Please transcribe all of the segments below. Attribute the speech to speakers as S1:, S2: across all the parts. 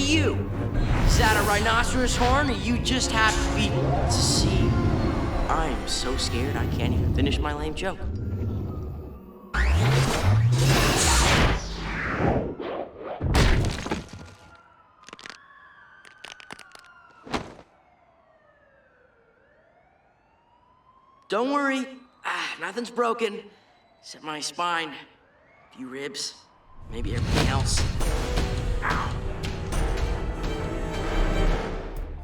S1: you. Is that a rhinoceros horn, or you just happy to be to see? I'm so scared I can't even finish my lame joke. Don't worry, nothing's broken, except my spine, a few ribs, maybe everything else. Ow.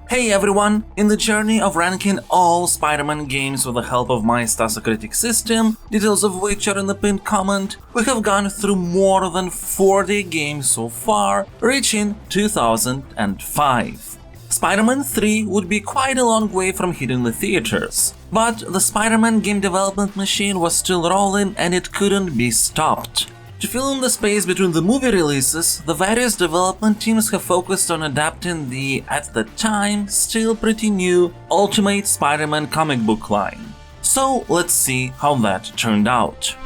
S2: Hey everyone! In the journey of ranking all Spider-Man games with the help of my Stasicritic system, details of which are in the pinned comment, we have gone through more than 40 games so far, reaching 2005. Spider-Man 3 would be quite a long way from hitting the theaters, but the Spider-Man game development machine was still rolling and it couldn't be stopped. To fill in the space between the movie releases, the various development teams have focused on adapting the, at the time, still pretty new Ultimate Spider-Man comic book line. So let's see how that turned out.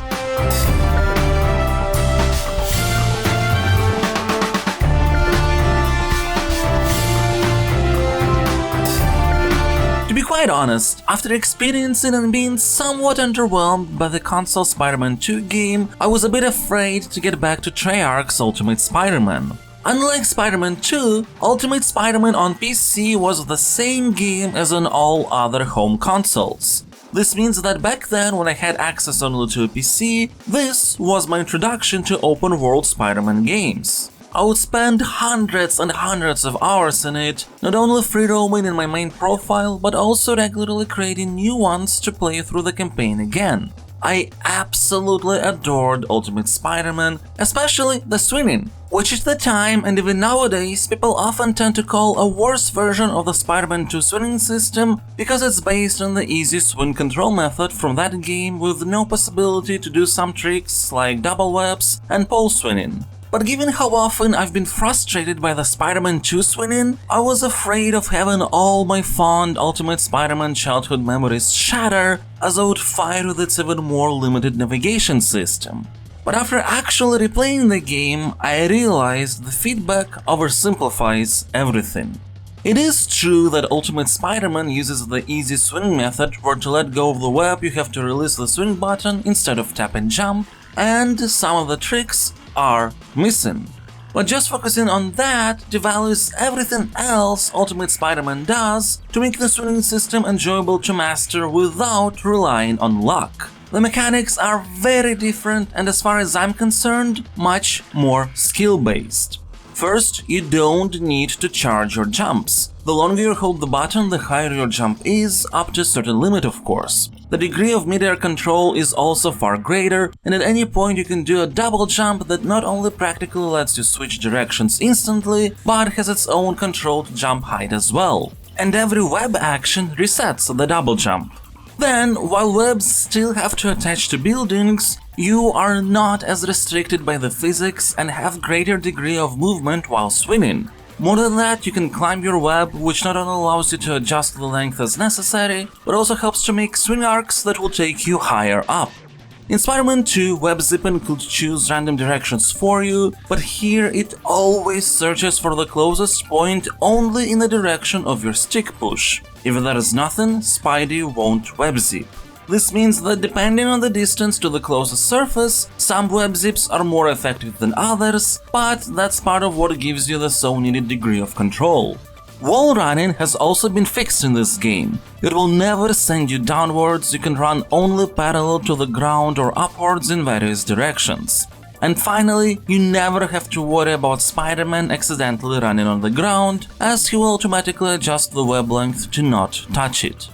S2: To be quite honest, after experiencing and being somewhat underwhelmed by the console Spider-Man 2 game, I was a bit afraid to get back to Treyarch's Ultimate Spider-Man. Unlike Spider-Man 2, Ultimate Spider-Man on PC was the same game as on all other home consoles. This means that back then, when I had access only to a PC, this was my introduction to open-world Spider-Man games. I would spend hundreds and hundreds of hours in it, not only free-roaming in my main profile, but also regularly creating new ones to play through the campaign again. I absolutely adored Ultimate Spider-Man, especially the swinging, which at the time and even nowadays people often tend to call a worse version of the Spider-Man 2 swinging system because it's based on the easy swing control method from that game with no possibility to do some tricks like double webs and pole swinging. But given how often I've been frustrated by the Spider-Man 2 swinging, I was afraid of having all my fond Ultimate Spider-Man childhood memories shatter as I would fight with its even more limited navigation system. But after actually replaying the game, I realized the feedback oversimplifies everything. It is true that Ultimate Spider-Man uses the easy swing method, where to let go of the web you have to release the swing button instead of tap and jump, and some of the tricks are missing. But just focusing on that devalues everything else Ultimate Spider-Man does to make the swinging system enjoyable to master without relying on luck. The mechanics are very different and, as far as I'm concerned, much more skill-based. First, you don't need to charge your jumps. The longer you hold the button, the higher your jump is, up to a certain limit of course. The degree of mid-air control is also far greater, and at any point you can do a double jump that not only practically lets you switch directions instantly, but has its own controlled jump height as well. And every web action resets the double jump. Then, while webs still have to attach to buildings, you are not as restricted by the physics and have greater degree of movement while swinging. More than that, you can climb your web, which not only allows you to adjust the length as necessary, but also helps to make swing arcs that will take you higher up. In Spider-Man 2, web zipping could choose random directions for you, but here it always searches for the closest point only in the direction of your stick push. If there is nothing, Spidey won't web zip. This means that depending on the distance to the closest surface, some web zips are more effective than others, but that's part of what gives you the so needed degree of control. Wall running has also been fixed in this game. It will never send you downwards, you can run only parallel to the ground or upwards in various directions. And finally, you never have to worry about Spider-Man accidentally running on the ground, as he will automatically adjust the web length to not touch it.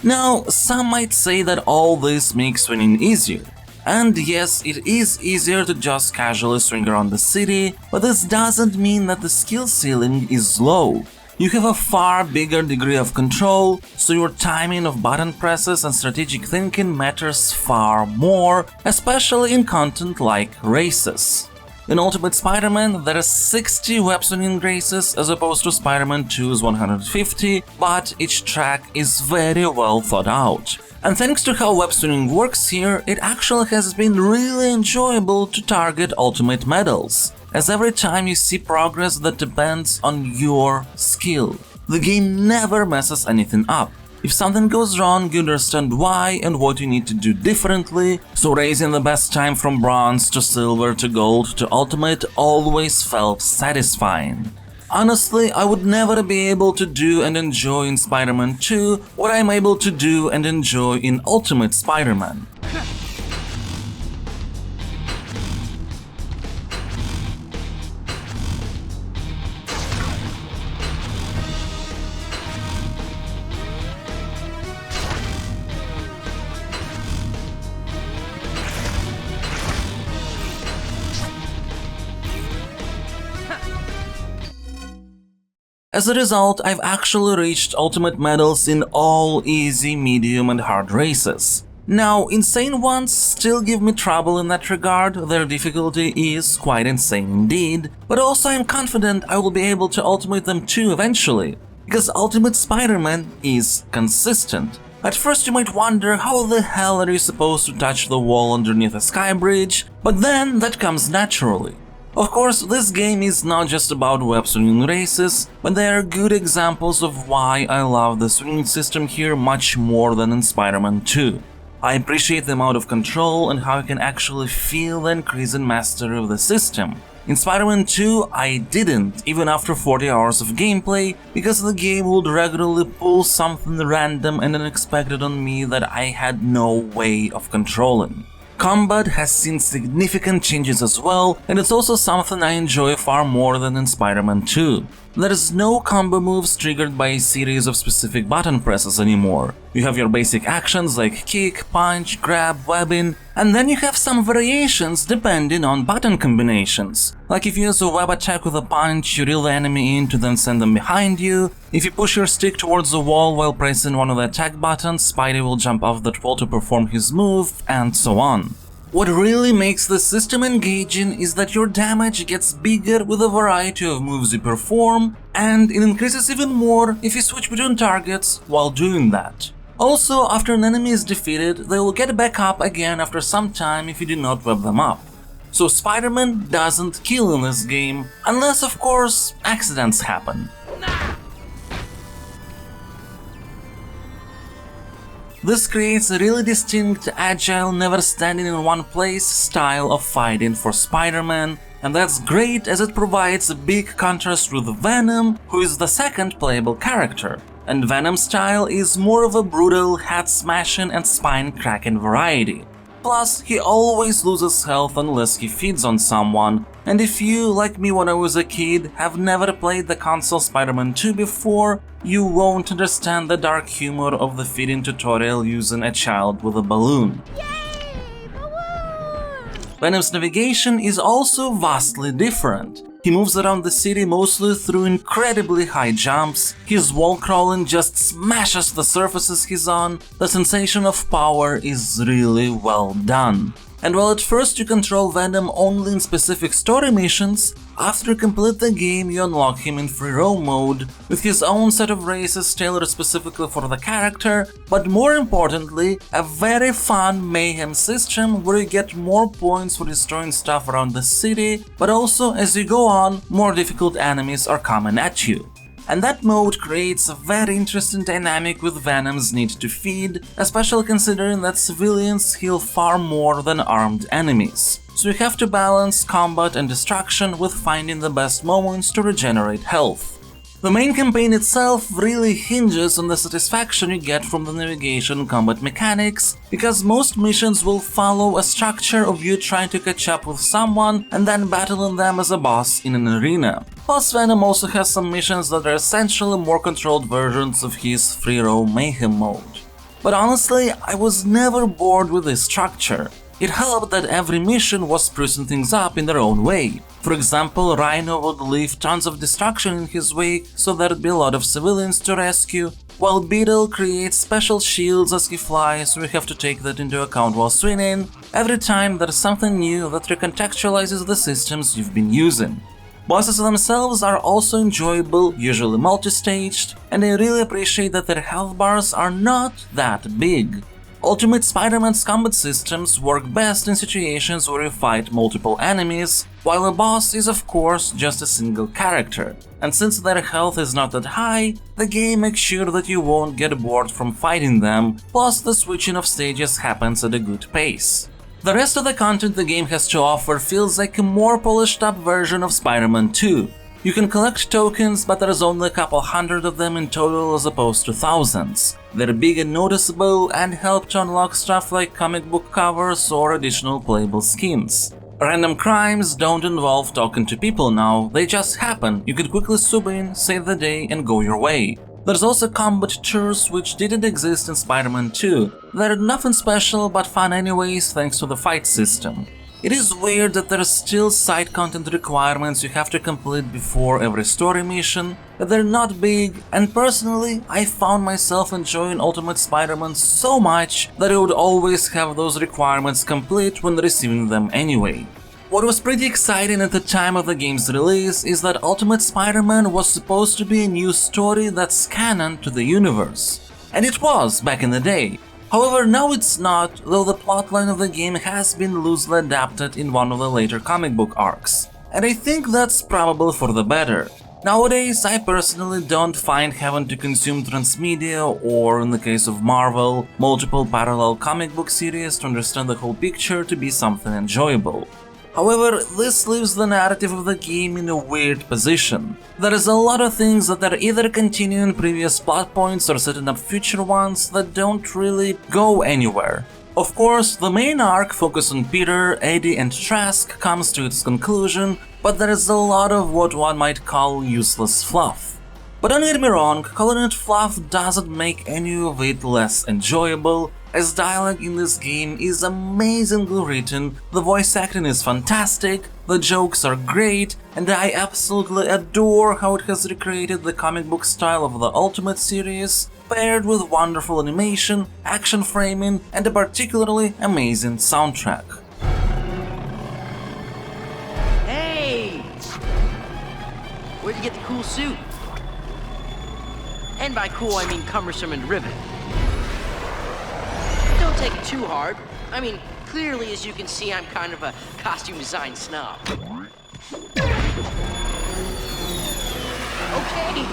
S2: Now, some might say that all this makes swinging easier. And yes, it is easier to just casually swing around the city, but this doesn't mean that the skill ceiling is low. You have a far bigger degree of control, so your timing of button presses and strategic thinking matters far more, especially in content like races. In Ultimate Spider-Man, there are 60 web-swinging races as opposed to Spider-Man 2's 150, but each track is very well thought out. And thanks to how web-swinging works here, it actually has been really enjoyable to target ultimate medals. as every time you see progress that depends on your skill. The game never messes anything up. If something goes wrong, you understand why and what you need to do differently, so raising the best time from bronze to silver to gold to ultimate always felt satisfying. Honestly, I would never be able to do and enjoy in Spider-Man 2 what I'm able to do and enjoy in Ultimate Spider-Man. As a result, I've actually reached ultimate medals in all easy, medium and hard races. Now, insane ones still give me trouble in that regard, their difficulty is quite insane indeed, but also I'm confident I will be able to ultimate them too eventually, because Ultimate Spider-Man is consistent. At first you might wonder how the hell are you supposed to touch the wall underneath a sky bridge, but then that comes naturally. Of course, this game is not just about web swinging races, but they are good examples of why I love the swinging system here much more than in Spider-Man 2. I appreciate the amount of control and how you can actually feel the increase in mastery of the system. In Spider-Man 2, I didn't, even after 40 hours of gameplay, because the game would regularly pull something random and unexpected on me that I had no way of controlling. Combat has seen significant changes as well, and it's also something I enjoy far more than in Spider-Man 2. There is no combo moves triggered by a series of specific button presses anymore. You have your basic actions like kick, punch, grab, webbing, and then you have some variations depending on button combinations. Like if you use a web attack with a punch, you reel the enemy in to then send them behind you. If you push your stick towards the wall while pressing one of the attack buttons, Spidey will jump off that wall to perform his move, and so on. What really makes the system engaging is that your damage gets bigger with a variety of moves you perform, and it increases even more if you switch between targets while doing that. Also, after an enemy is defeated, they will get back up again after some time if you do not web them up. So Spider-Man doesn't kill in this game, unless of course accidents happen. This creates a really distinct, agile, never standing in one place style of fighting for Spider-Man, and that's great as it provides a big contrast with Venom, who is the second playable character. And Venom's style is more of a brutal, head-smashing and spine-cracking variety. Plus, he always loses health unless he feeds on someone, and if you, like me when I was a kid, have never played the console Spider-Man 2 before, you won't understand the dark humor of the feeding tutorial using a child with a balloon. Venom's navigation is also vastly different. He moves around the city mostly through incredibly high jumps, his wall crawling just smashes the surfaces he's on, the sensation of power is really well done. And while at first you control Venom only in specific story missions, after you complete the game you unlock him in free roam mode, with his own set of races tailored specifically for the character, but more importantly, a very fun mayhem system where you get more points for destroying stuff around the city, but also as you go on, more difficult enemies are coming at you. And that mode creates a very interesting dynamic with Venom's need to feed, especially considering that civilians heal far more than armed enemies. So you have to balance combat and destruction with finding the best moments to regenerate health. The main campaign itself really hinges on the satisfaction you get from the navigation and combat mechanics, because most missions will follow a structure of you trying to catch up with someone and then battling them as a boss in an arena. Plus, Venom also has some missions that are essentially more controlled versions of his free roam mayhem mode. But honestly, I was never bored with this structure. It helped that every mission was sprucing things up in their own way. For example, Rhino would leave tons of destruction in his wake, so there'd be a lot of civilians to rescue, while Beetle creates special shields as he flies, so we have to take that into account while swinging. Every time there's something new that recontextualizes the systems you've been using. Bosses themselves are also enjoyable, usually multi-staged, and I really appreciate that their health bars are not that big. Ultimate Spider-Man's combat systems work best in situations where you fight multiple enemies, while a boss is of course just a single character. And since their health is not that high, the game makes sure that you won't get bored from fighting them, plus the switching of stages happens at a good pace. The rest of the content the game has to offer feels like a more polished up version of Spider-Man 2. You can collect tokens, but there's only a couple hundred of them in total as opposed to thousands. They're big and noticeable and help to unlock stuff like comic book covers or additional playable skins. Random crimes don't involve talking to people now, they just happen. You can quickly sub in, save the day and go your way. There's also combat tours which didn't exist in Spider-Man 2. They're nothing special but fun anyways thanks to the fight system. It is weird that there's still side content requirements you have to complete before every story mission, but they're not big, and personally I found myself enjoying Ultimate Spider-Man so much that I would always have those requirements complete when receiving them anyway. What was pretty exciting at the time of the game's release is that Ultimate Spider-Man was supposed to be a new story that's canon to the universe. And it was back in the day. However, now it's not, though the plotline of the game has been loosely adapted in one of the later comic book arcs. And I think that's probably for the better. Nowadays, I personally don't find having to consume transmedia or, in the case of Marvel, multiple parallel comic book series to understand the whole picture to be something enjoyable. However, this leaves the narrative of the game in a weird position. There is a lot of things that are either continuing previous plot points or setting up future ones that don't really go anywhere. Of course, the main arc focused on Peter, Eddie and Trask comes to its conclusion, but there is a lot of what one might call useless fluff. But don't get me wrong, calling it fluff doesn't make any of it less enjoyable, as dialogue in this game is amazingly written, the voice acting is fantastic, the jokes are great, and I absolutely adore how it has recreated the comic book style of the Ultimate series, paired with wonderful animation, action framing, and a particularly amazing soundtrack.
S1: Hey! Where'd you get the cool suit? And by cool, I mean cumbersome and ribbon. Don't take it too hard. I mean, clearly, as you can see, I'm kind of a costume design snob. Okay,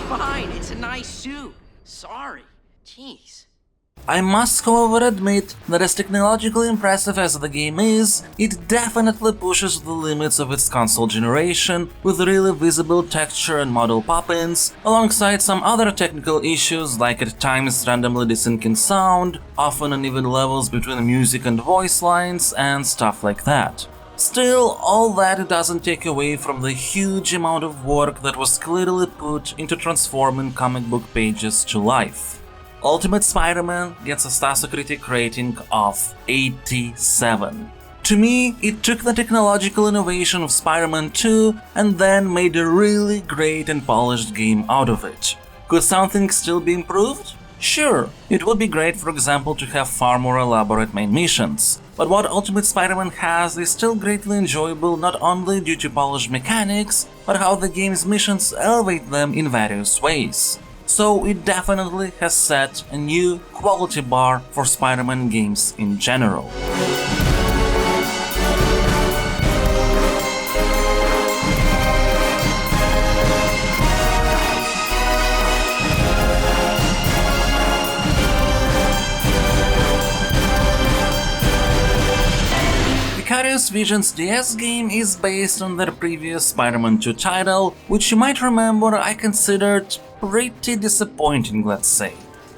S1: fine, it's a nice suit. Sorry. Jeez.
S2: I must however admit that as technologically impressive as the game is, it definitely pushes the limits of its console generation with really visible texture and model pop-ins, alongside some other technical issues like at times randomly desyncing sound, often uneven levels between music and voice lines, and stuff like that. Still, all that doesn't take away from the huge amount of work that was clearly put into transforming comic book pages to life. Ultimate Spider-Man gets a Metacritic rating of 87. To me, it took the technological innovation of Spider-Man 2 and then made a really great and polished game out of it. Could something still be improved? Sure, it would be great, for example, to have far more elaborate main missions. But what Ultimate Spider-Man has is still greatly enjoyable not only due to polished mechanics, but how the game's missions elevate them in various ways. So it definitely has set a new quality bar for Spider-Man games in general. Vicarious Visions DS game is based on their previous Spider-Man 2 title, which you might remember I considered pretty disappointing, let's say.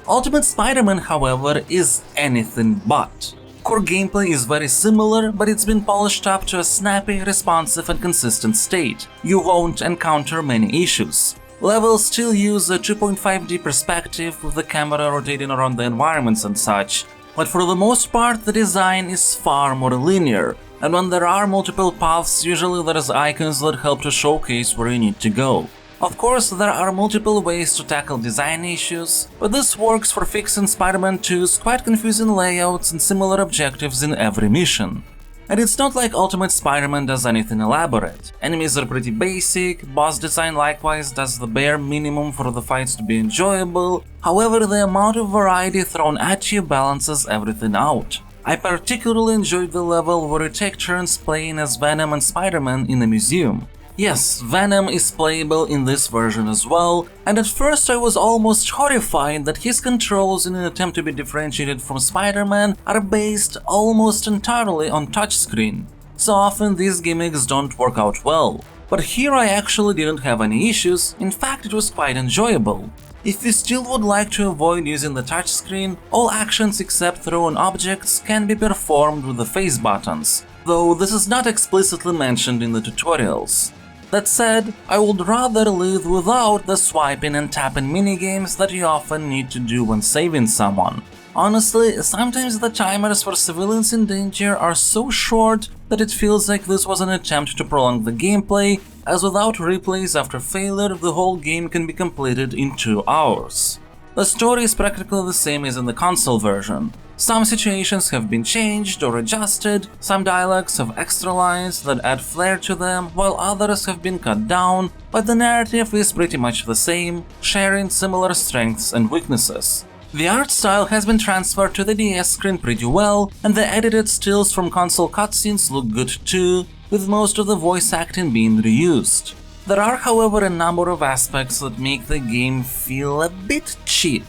S2: Ultimate Spider-Man, however, is anything but. Core gameplay is very similar, but it's been polished up to a snappy, responsive and consistent state. You won't encounter many issues. Levels still use a 2.5D perspective with the camera rotating around the environments and such, but for the most part the design is far more linear, and when there are multiple paths, usually there's icons that help to showcase where you need to go. Of course, there are multiple ways to tackle design issues, but this works for fixing Spider-Man 2's quite confusing layouts and similar objectives in every mission. And it's not like Ultimate Spider-Man does anything elaborate. Enemies are pretty basic, boss design likewise does the bare minimum for the fights to be enjoyable, however the amount of variety thrown at you balances everything out. I particularly enjoyed the level where you take turns playing as Venom and Spider-Man in a museum. Yes, Venom is playable in this version as well, and at first I was almost horrified that his controls in an attempt to be differentiated from Spider-Man are based almost entirely on touchscreen. So often these gimmicks don't work out well. But here I actually didn't have any issues, in fact it was quite enjoyable. If you still would like to avoid using the touchscreen, all actions except throwing objects can be performed with the face buttons, though this is not explicitly mentioned in the tutorials. That said, I would rather live without the swiping and tapping minigames that you often need to do when saving someone. Honestly, sometimes the timers for civilians in danger are so short that it feels like this was an attempt to prolong the gameplay, as without replays after failure the whole game can be completed in 2 hours. The story is practically the same as in the console version. Some situations have been changed or adjusted, some dialogues have extra lines that add flair to them, while others have been cut down, but the narrative is pretty much the same, sharing similar strengths and weaknesses. The art style has been transferred to the DS screen pretty well, and the edited stills from console cutscenes look good too, with most of the voice acting being reused. There are, however, a number of aspects that make the game feel a bit cheap.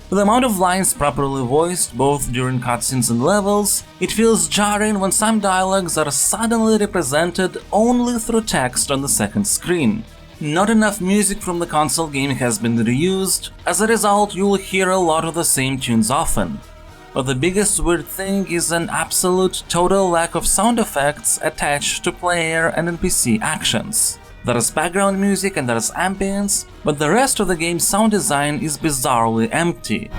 S2: With the amount of lines properly voiced, both during cutscenes and levels, it feels jarring when some dialogues are suddenly represented only through text on the second screen. Not enough music from the console game has been reused, as a result you'll hear a lot of the same tunes often. But the biggest weird thing is an absolute total lack of sound effects attached to player and NPC actions. There is background music and there is ambience, but the rest of the game's sound design is bizarrely empty.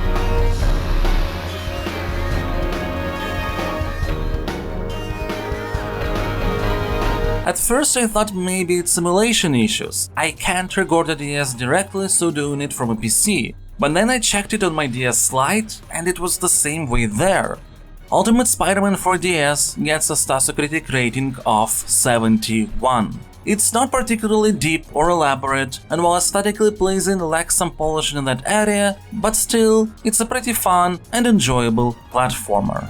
S2: At first I thought maybe it's simulation issues. I can't record the DS directly, so doing it from a PC. But then I checked it on my DS Lite, and it was the same way there. Ultimate Spider-Man for DS gets a Statistical rating of 71. It's not particularly deep or elaborate, and while aesthetically pleasing lacks some polish in that area, but still, it's a pretty fun and enjoyable platformer.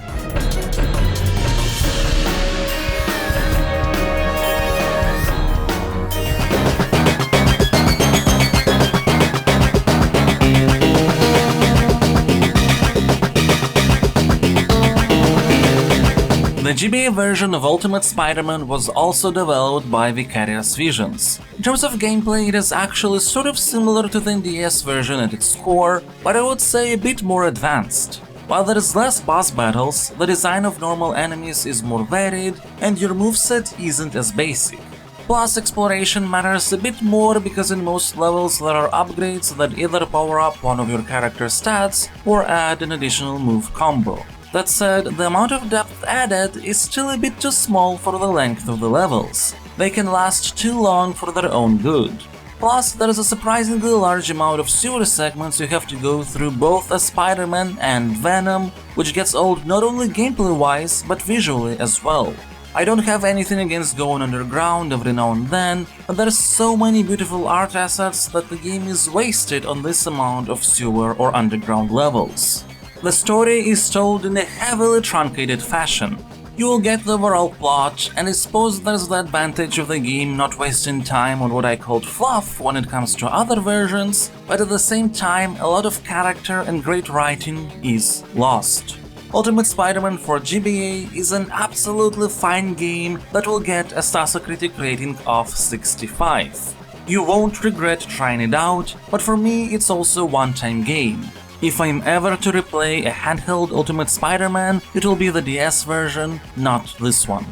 S2: The GBA version of Ultimate Spider-Man was also developed by Vicarious Visions. In terms of gameplay, it is actually sort of similar to the NDS version at its core, but I would say a bit more advanced. While there is less boss battles, the design of normal enemies is more varied, and your moveset isn't as basic. Plus, exploration matters a bit more because in most levels there are upgrades that either power up one of your character's stats or add an additional move combo. That said, the amount of depth added is still a bit too small for the length of the levels. They can last too long for their own good. Plus, there is a surprisingly large amount of sewer segments you have to go through both as Spider-Man and Venom, which gets old not only gameplay-wise, but visually as well. I don't have anything against going underground every now and then, but there's so many beautiful art assets that the game is wasted on this amount of sewer or underground levels. The story is told in a heavily truncated fashion. You will get the overall plot, and I suppose there's the advantage of the game not wasting time on what I called fluff when it comes to other versions, but at the same time a lot of character and great writing is lost. Ultimate Spider-Man for GBA is an absolutely fine game that will get a Statistical rating of 65. You won't regret trying it out, but for me it's also a one-time game. If I'm ever to replay a handheld Ultimate Spider-Man, it will be the DS version, not this one.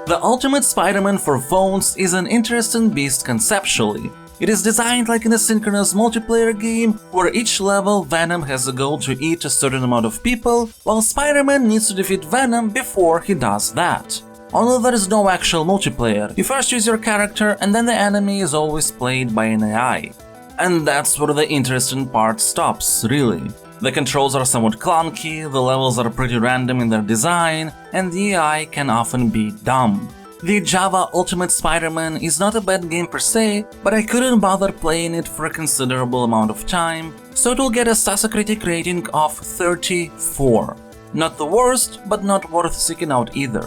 S2: The Ultimate Spider-Man for phones is an interesting beast conceptually. It is designed like an asynchronous multiplayer game where each level Venom has a goal to eat a certain amount of people, while Spider-Man needs to defeat Venom before he does that. Although there is no actual multiplayer, you first choose your character and then the enemy is always played by an AI. And that's where the interesting part stops, really. The controls are somewhat clunky, the levels are pretty random in their design, and the AI can often be dumb. The Java Ultimate Spider-Man is not a bad game per se, but I couldn't bother playing it for a considerable amount of time, so it will get a Metacritic rating of 34. Not the worst, but not worth seeking out either.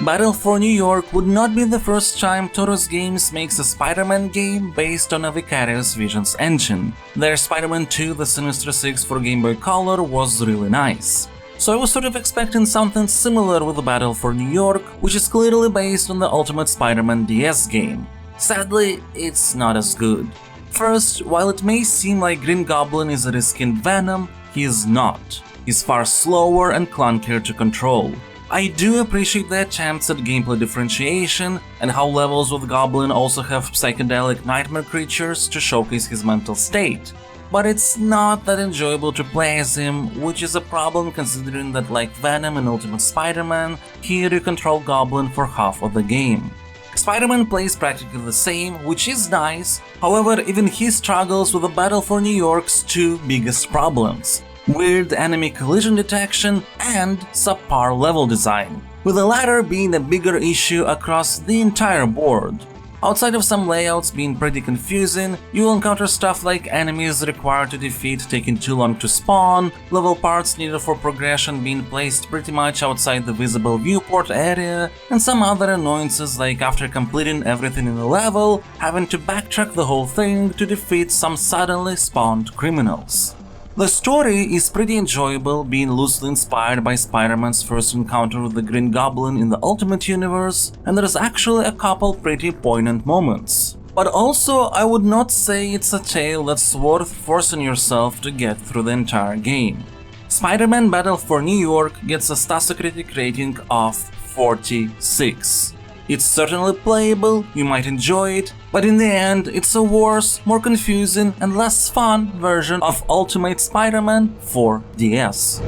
S2: Battle for New York would not be the first time Torus Games makes a Spider-Man game based on a Vicarious Visions engine. Their Spider-Man 2 The Sinister Six for Game Boy Color was really nice. So I was sort of expecting something similar with Battle for New York, which is clearly based on the Ultimate Spider-Man DS game. Sadly, it's not as good. First, while it may seem like Green Goblin is a reskinned Venom, he is not. He's far slower and clunkier to control. I do appreciate the attempts at gameplay differentiation and how levels with Goblin also have psychedelic nightmare creatures to showcase his mental state. But it's not that enjoyable to play as him, which is a problem considering that like Venom and Ultimate Spider-Man, here you control Goblin for half of the game. Spider-Man plays practically the same, which is nice, however even he struggles with the Battle for New York's two biggest problems: weird enemy collision detection and subpar level design, with the latter being a bigger issue across the entire board. Outside of some layouts being pretty confusing, you will encounter stuff like enemies required to defeat taking too long to spawn, level parts needed for progression being placed pretty much outside the visible viewport area, and some other annoyances like after completing everything in the level, having to backtrack the whole thing to defeat some suddenly spawned criminals. The story is pretty enjoyable, being loosely inspired by Spider-Man's first encounter with the Green Goblin in the Ultimate Universe, and there's actually a couple pretty poignant moments. But also, I would not say it's a tale that's worth forcing yourself to get through the entire game. Spider-Man Battle for New York gets a Metacritic rating of 46. It's certainly playable, you might enjoy it, but in the end it's a worse, more confusing and less fun version of Ultimate Spider-Man for DS.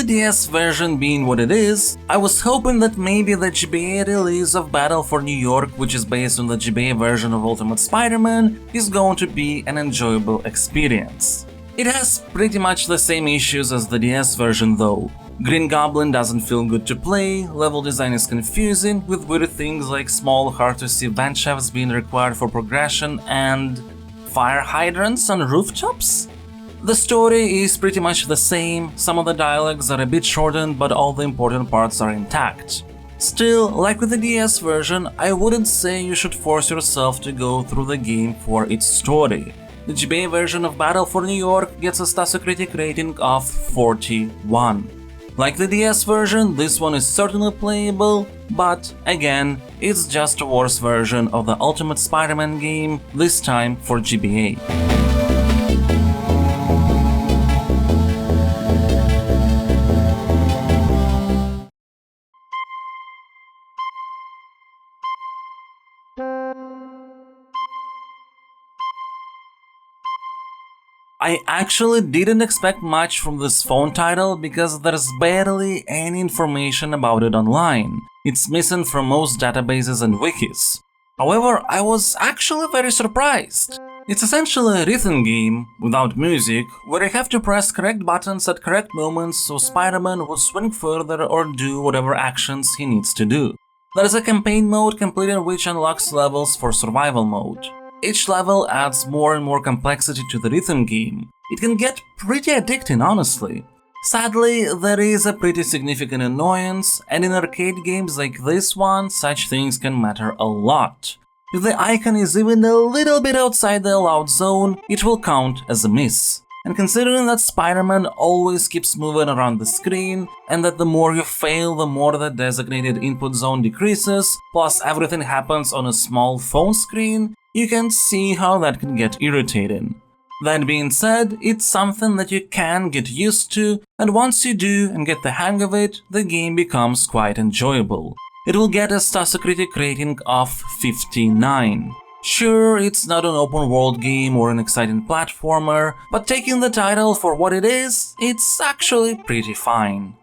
S2: DS version being what it is, I was hoping that maybe the GBA release of Battle for New York, which is based on the GBA version of Ultimate Spider-Man, is going to be an enjoyable experience. It has pretty much the same issues as the DS version though. Green Goblin doesn't feel good to play, level design is confusing, with weird things like small hard-to-see vent shafts being required for progression and fire hydrants on rooftops? The story is pretty much the same, some of the dialogues are a bit shortened but all the important parts are intact. Still, like with the DS version, I wouldn't say you should force yourself to go through the game for its story. The GBA version of Battle for New York gets a Metacritic rating of 41. Like the DS version, this one is certainly playable, but again, it's just a worse version of the Ultimate Spider-Man game, this time for GBA. I actually didn't expect much from this phone title because there's barely any information about it online. It's missing from most databases and wikis. However, I was actually very surprised. It's essentially a rhythm game, without music, where you have to press correct buttons at correct moments so Spider-Man will swing further or do whatever actions he needs to do. There's a campaign mode completing which unlocks levels for survival mode. Each level adds more and more complexity to the rhythm game. It can get pretty addicting, honestly. Sadly, there is a pretty significant annoyance, and in arcade games like this one, such things can matter a lot. If the icon is even a little bit outside the allowed zone, it will count as a miss. And considering that Spider-Man always keeps moving around the screen, and that the more you fail, the more the designated input zone decreases, plus everything happens on a small phone screen, you can see how that can get irritating. That being said, it's something that you can get used to, and once you do and get the hang of it, the game becomes quite enjoyable. It will get a Stasucritic rating of 59. Sure, it's not an open-world game or an exciting platformer, but taking the title for what it is, it's actually pretty fine.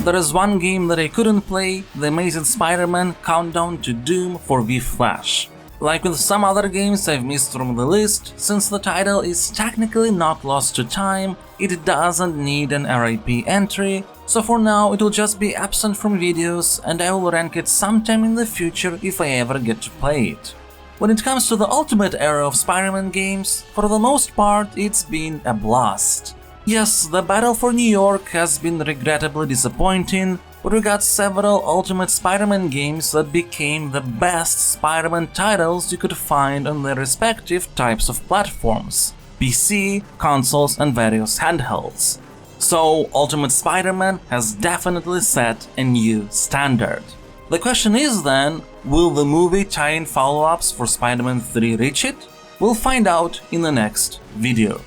S2: There is one game that I couldn't play, The Amazing Spider-Man Countdown to Doom for Wii Flash. Like with some other games I've missed from the list, since the title is technically not lost to time, it doesn't need an RIP entry, so for now it will just be absent from videos and I will rank it sometime in the future if I ever get to play it. When it comes to the ultimate era of Spider-Man games, for the most part it's been a blast. Yes, the Battle for New York has been regrettably disappointing, but we got several Ultimate Spider-Man games that became the best Spider-Man titles you could find on their respective types of platforms: PC, consoles and various handhelds. So Ultimate Spider-Man has definitely set a new standard. The question is then, will the movie tie-in follow-ups for Spider-Man 3 reach it? We'll find out in the next video.